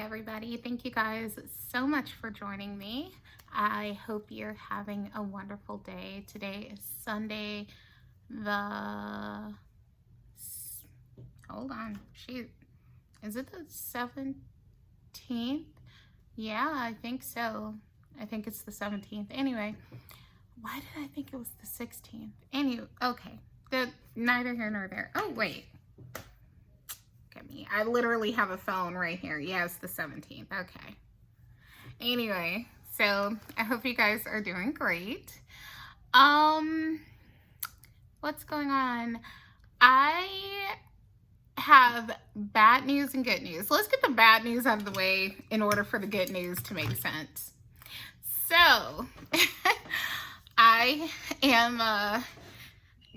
everybody. Thank you guys so much for joining me. I hope you're having a wonderful day. Today is Sunday, hold on, is it the 17th? Yeah, I think so. I think it's the 17th. Anyway, why did I think it was the 16th? Anyway, okay, neither here nor there. Oh, wait. I literally have a phone right here. Yes, the 17th. Okay. Anyway, so I hope you guys are doing great. What's going on? I have bad news and good news. Let's get the bad news out of the way in order for the good news to make sense. So, I am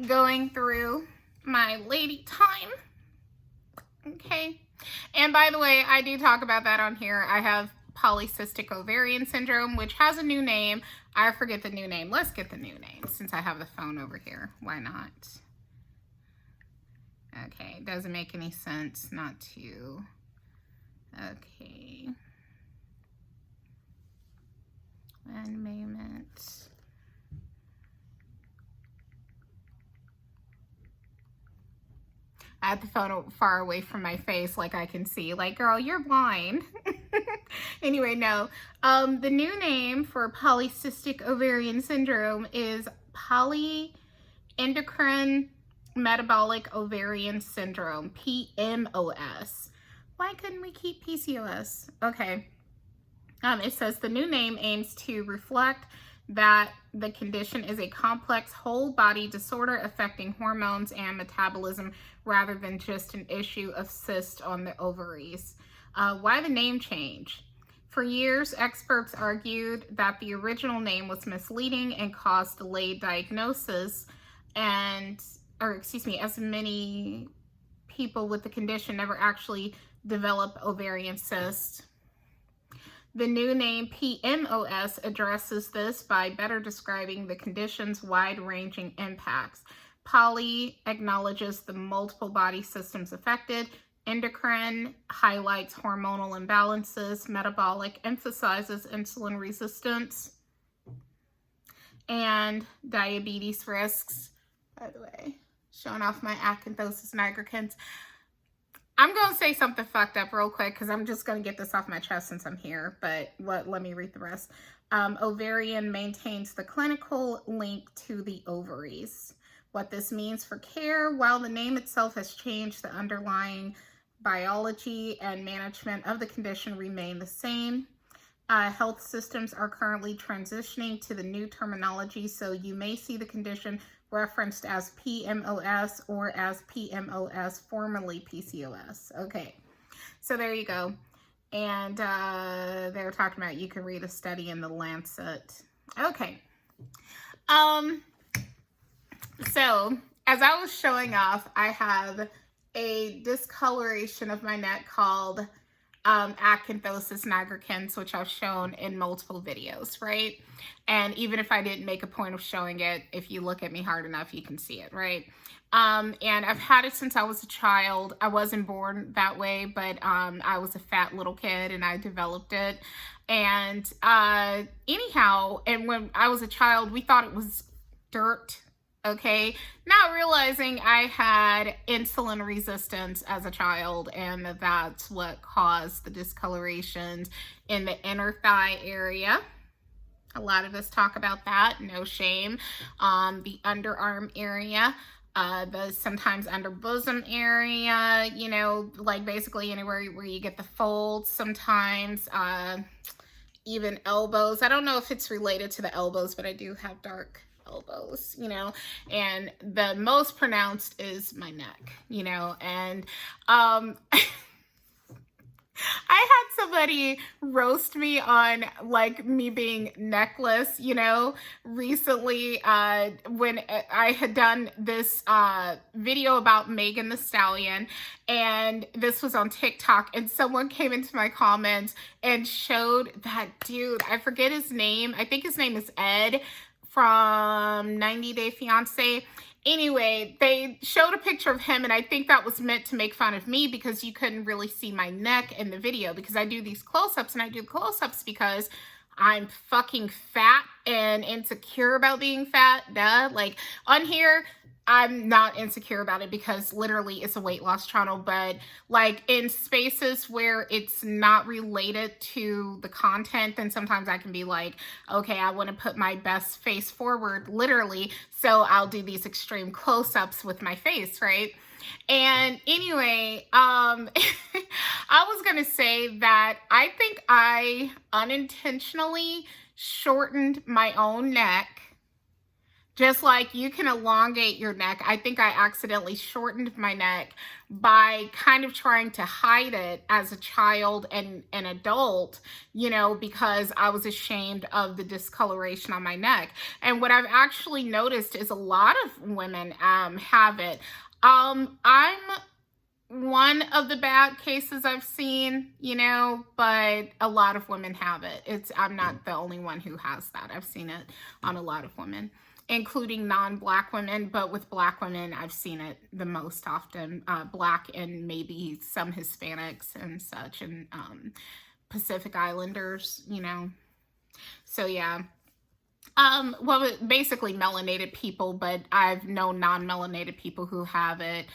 going through my lady time. Okay. And by the way, I do talk about that on here. I have polycystic ovarian syndrome, which has a new name. I forget the new name. Let's get the new name since I have the phone over here. Why not? Okay. Doesn't make any sense not to. Okay. One moment. I have the phone far away from my face like I can see. Like, girl, you're blind. Anyway, no. The new name for polycystic ovarian syndrome is polyendocrine metabolic ovarian syndrome, PMOS. Why couldn't we keep PCOS? Okay. It says the new name aims to reflect that the condition is a complex whole body disorder affecting hormones and metabolism rather than just an issue of cyst on the ovaries. Why the name change? For years, experts argued that the original name was misleading and caused delayed diagnosis as many people with the condition never actually develop ovarian cysts. The new name PMOS addresses this by better describing the condition's wide-ranging impacts. Poly acknowledges the multiple body systems affected. Endocrine highlights hormonal imbalances. Metabolic emphasizes insulin resistance and diabetes risks. By the way, showing off my acanthosis nigricans. I'm going to say something fucked up real quick because I'm just going to get this off my chest since I'm here, but let me read the rest. Ovarian maintains the clinical link to the ovaries. What this means for care, while the name itself has changed, the underlying biology and management of the condition remain the same. Health systems are currently transitioning to the new terminology, so you may see the condition referenced as PMOS or as PMOS, formerly PCOS. Okay, so there you go. And they were talking about you can read a study in the Lancet. Okay. So as I was showing off, I have a discoloration of my neck called acanthosis nigricans, which I've shown in multiple videos, right? And even if I didn't make a point of showing it, if you look at me hard enough, you can see it, right? And I've had it since I was a child. I wasn't born that way, but I was a fat little kid and I developed it. And anyhow, and when I was a child, we thought it was dirt. Okay, not realizing I had insulin resistance as a child, and that's what caused the discolorations in the inner thigh area. A lot of us talk about that, no shame. The underarm area, the sometimes under bosom area, you know, like basically anywhere where you get the folds sometimes, even elbows. I don't know if it's related to the elbows, but I do have dark elbows, you know, and the most pronounced is my neck, you know, and I had somebody roast me on like me being necklace, you know, recently when I had done this video about Megan Thee Stallion, and this was on TikTok, and someone came into my comments and showed that dude, I forget his name, I think his name is Ed, from 90 Day Fiance. Anyway, they showed a picture of him, and I think that was meant to make fun of me because you couldn't really see my neck in the video, because I do these close-ups, and I do close-ups because I'm fucking fat and insecure about being fat. Duh. Like, on here, I'm not insecure about it because literally it's a weight loss channel, but like in spaces where it's not related to the content, then sometimes I can be like, okay, I want to put my best face forward, literally, so I'll do these extreme close-ups with my face, right? And anyway, I was gonna say that I think I unintentionally shortened my own neck. Just like you can elongate your neck, I think I accidentally shortened my neck by kind of trying to hide it as a child and an adult, you know, because I was ashamed of the discoloration on my neck. And what I've actually noticed is a lot of women have it. I'm one of the bad cases I've seen, you know, but a lot of women have it. I'm not the only one who has that. I've seen it on a lot of women, including non-Black women, but with Black women, I've seen it the most often. Black and maybe some Hispanics and such, and Pacific Islanders, you know. So yeah. Well, basically melanated people, but I've known non-melanated people who have it.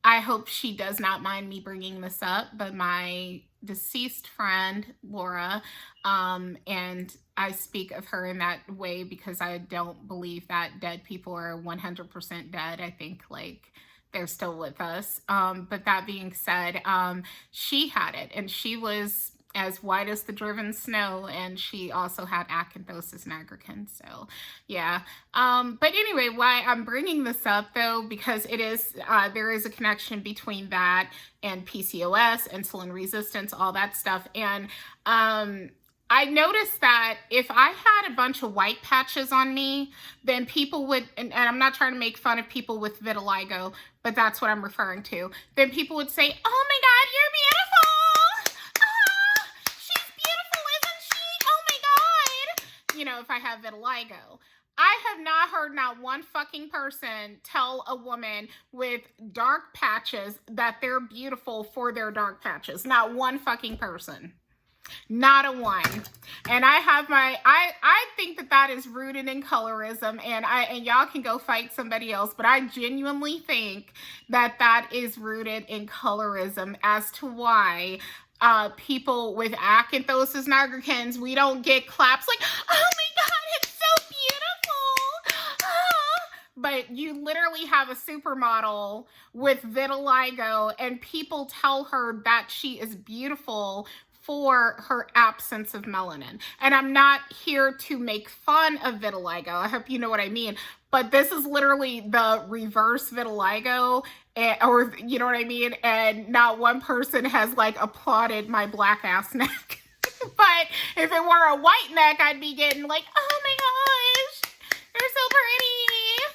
I hope she does not mind me bringing this up, but my deceased friend, Laura, and I speak of her in that way because I don't believe that dead people are 100% dead. I think like they're still with us. But that being said, she had it, and she was as white as the driven snow, and she also had acanthosis nigricans. So yeah. But anyway, why I'm bringing this up though, because it is there is a connection between that and PCOS, insulin resistance, all that stuff. And I noticed that if I had a bunch of white patches on me, then people would, and I'm not trying to make fun of people with vitiligo, but that's what I'm referring to. Then people would say, oh my God, you're beautiful. She's beautiful, isn't she? Oh my God. You know, if I have vitiligo. I have not heard not one fucking person tell a woman with dark patches that they're beautiful for their dark patches. Not one fucking person. Not a one. And I have my, I think that that is rooted in colorism, and y'all can go fight somebody else, but I genuinely think that that is rooted in colorism as to why people with acanthosis nigricans, we don't get claps like, oh my God, it's so beautiful. But you literally have a supermodel with vitiligo, and people tell her that she is beautiful for her absence of melanin. And I'm not here to make fun of vitiligo. I hope you know what I mean. But this is literally the reverse vitiligo, or you know what I mean? And not one person has like applauded my black ass neck. But if it were a white neck, I'd be getting like, oh my gosh, you're so pretty.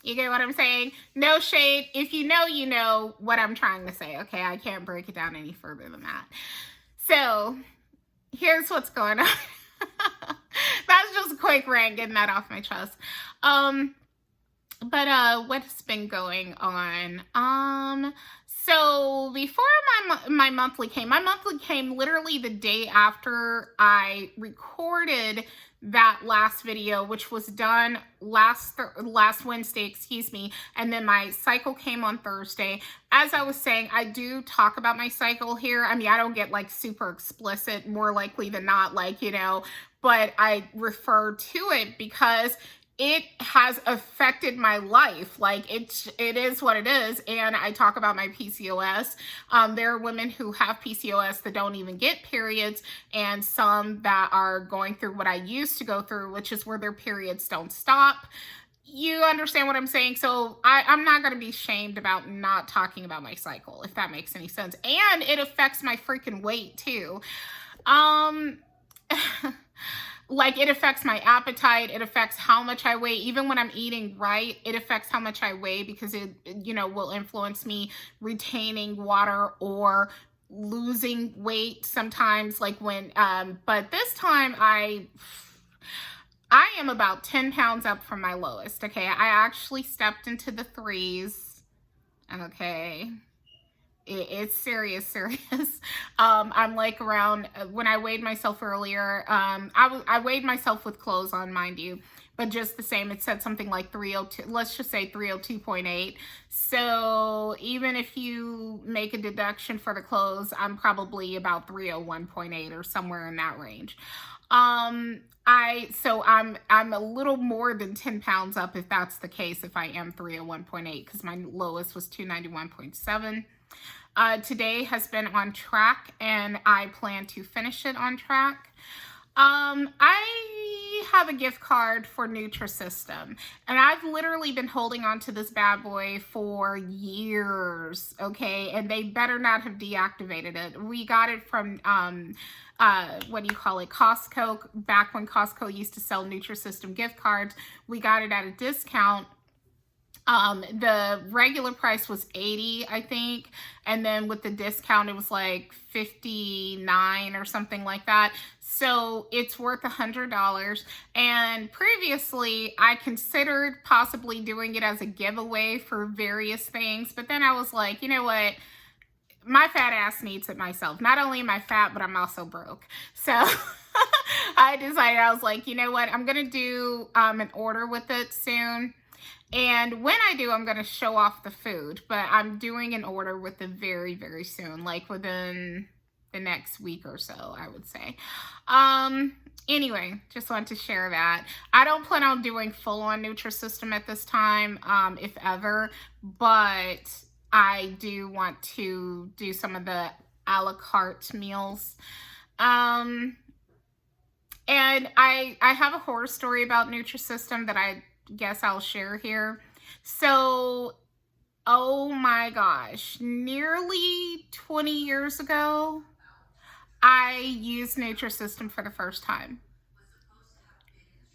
You get what I'm saying? No shade. If you know what I'm trying to say. Okay, I can't break it down any further than that. So here's what's going on. That's just a quick rant, getting that off my chest. But what's been going on? So before my monthly came literally the day after I recorded that last video, which was done last Wednesday, excuse me, and then my cycle came on Thursday. As I was saying, I do talk about my cycle here. I mean, I don't get like super explicit, more likely than not, like, you know, but I refer to it because it has affected my life. Like it is what it is. And I talk about my PCOS. There are women who have PCOS that don't even get periods, and some that are going through what I used to go through, which is where their periods don't stop. You understand what I'm saying? So I'm not going to be shamed about not talking about my cycle, if that makes any sense. And it affects my freaking weight too. Like it affects my appetite. It affects how much I weigh. Even when I'm eating right, it affects how much I weigh because it, you know, will influence me retaining water or losing weight sometimes, like when, but this time I am about 10 pounds up from my lowest. Okay. I actually stepped into the threes. Okay. It's serious. I'm like around, when I weighed myself earlier, I weighed myself with clothes on, mind you, but just the same, it said something like 302, let's just say 302.8. So even if you make a deduction for the clothes, I'm probably about 301.8 or somewhere in that range. So I'm a little more than 10 pounds up, if that's the case, if I am 301.8, because my lowest was 291.7. Today has been on track, and I plan to finish it on track. I have a gift card for Nutrisystem, and I've literally been holding on to this bad boy for years, okay? And they better not have deactivated it. We got it from, what do you call it, Costco, back when Costco used to sell Nutrisystem gift cards. We got it at a discount. The regular price was $80, I think, and then with the discount it was like $59 or something like that. So it's worth $100. And previously I considered possibly doing it as a giveaway for various things, but then I was like, you know what, my fat ass needs it myself. Not only am I fat, but I'm also broke. So I decided, I was like, you know what, I'm gonna do an order with it soon. And when I do, I'm going to show off the food, but I'm doing an order with it very, very soon, like within the next week or so, I would say. Anyway, just wanted to share that. I don't plan on doing full-on Nutrisystem at this time, if ever, but I do want to do some of the a la carte meals. And I have a horror story about Nutrisystem that I guess I'll share here. So, oh my gosh, nearly 20 years ago, I used Nutrisystem for the first time.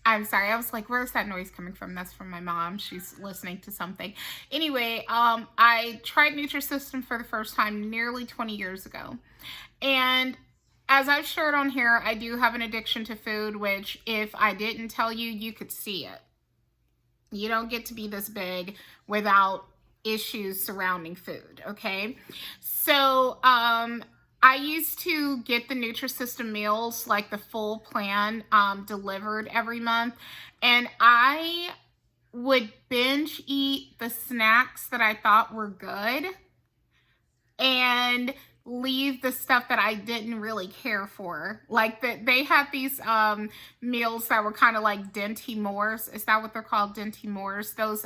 I'm sorry, I was like, where's that noise coming from? That's from my mom. She's listening to something. Anyway, I tried Nutrisystem for the first time nearly 20 years ago. And as I've shared on here, I do have an addiction to food, which if I didn't tell you, you could see it. You don't get to be this big without issues surrounding food, okay? So, I used to get the Nutrisystem meals, like the full plan, delivered every month, and I would binge eat the snacks that I thought were good and leave the stuff that I didn't really care for. Like they had these meals that were kind of like Dinty Moors. Is that what they're called? Dinty Moors. Those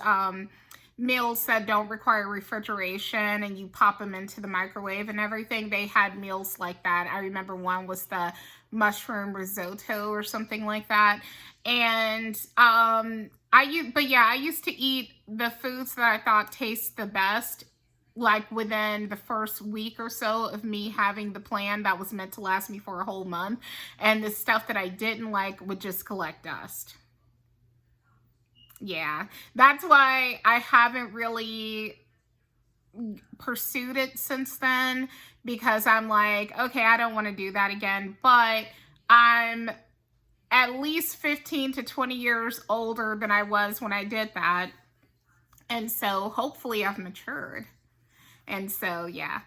meals that don't require refrigeration and you pop them into the microwave and everything. They had meals like that. I remember one was the mushroom risotto or something like that. And I used to eat the foods that I thought taste the best, like within the first week or so of me having the plan that was meant to last me for a whole month. And the stuff that I didn't like would just collect dust. Yeah, that's why I haven't really pursued it since then, because I'm like, okay, I don't want to do that again. But I'm at least 15 to 20 years older than I was when I did that. And so hopefully I've matured. And so, yeah.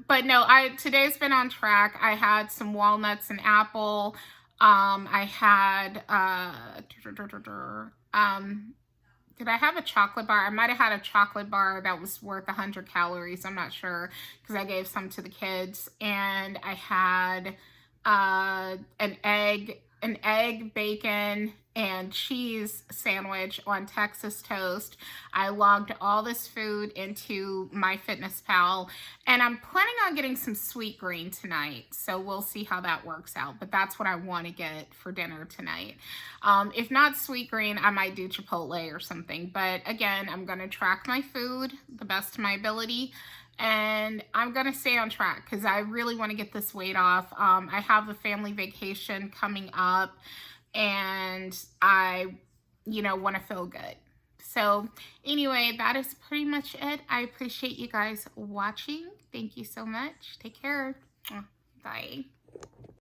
But no, today's been on track. I had some walnuts and apple. I had, did I have a chocolate bar? I might have had a chocolate bar that was worth 100 calories. I'm not sure, because I gave some to the kids. And I had, an egg, bacon, and cheese sandwich on Texas toast. I logged all this food into MyFitnessPal, and I'm planning on getting some sweet green tonight. So we'll see how that works out, but that's what I want to get for dinner tonight. If not sweet green, I might do Chipotle or something. But again, I'm going to track my food the best of my ability. And I'm going to stay on track because I really want to get this weight off. I have a family vacation coming up, and I, want to feel good. So anyway, that is pretty much it. I appreciate you guys watching. Thank you so much. Take care. Bye.